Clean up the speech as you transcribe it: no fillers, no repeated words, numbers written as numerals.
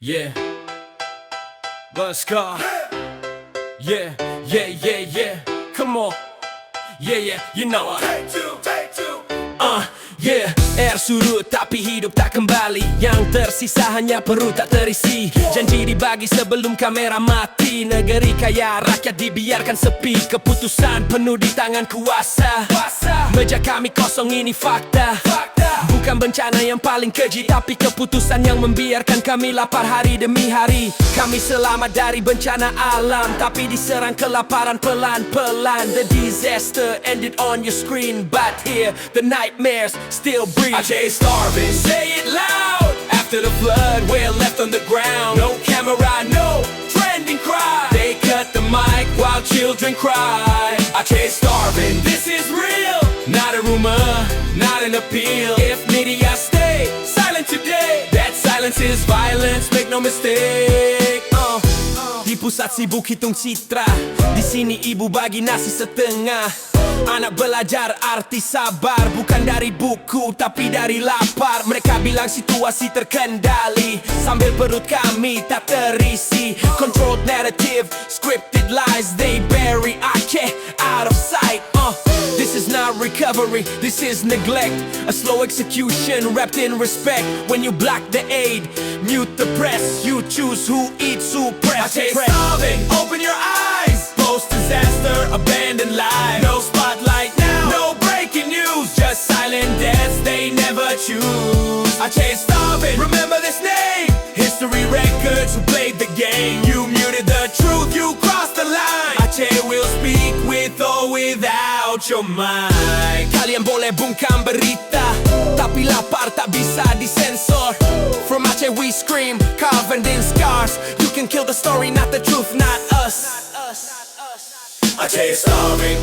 Yeah, let's go. Yeah, yeah, yeah, yeah. Come on. Yeah, yeah, you know it. Take two. Yeah. Air surut tapi hidup tak kembali. Yang tersisa hanya perut tak terisi. Janji dibagi sebelum kamera mati. Negeri kaya rakyat dibiarkan sepi. Keputusan penuh di tangan kuasa. Meja kami kosong ini fakta. Bukan bencana yang paling keji, tapi keputusan yang membiarkan kami lapar hari demi hari. Kami selamat dari bencana alam, tapi diserang kelaparan pelan-pelan. The disaster ended on your screen, but here the nightmares still breathe. Aceh starving, Say it loud. After the flood, we're left on the ground. No camera, no trending cry. They cut the mic while children cry. Aceh starving. This is real, not a rumor, not an appeal. If media stay silent today, that silence is violence, make no mistake. Di pusat sibuk hitung citra, di sini ibu bagi nasi setengah. Anak belajar arti sabar, bukan dari buku tapi dari lapar. Mereka bilang situasi terkendali, sambil perut kami tak terisi. Controlled narrative, scripted lies, they bury Aceh out of sight. This is not recovery, this is neglect. A slow execution wrapped in respect. When you block the aid, mute the press, you choose who eats, who press. Aceh starving, open your eyes. Post disaster, abandoned lives. No spotlight now, no breaking news, just silent deaths they never choose. Aceh starving, remember this name. History records who played the game. You muted the truth, you crossed the line. Aceh will speak with or without your mic. Kalian boleh bungkam berita, tapi lapar tak bisa disensor. From Aceh we scream, carved in scars. You can kill the story, not the truth, not us. Aceh starving.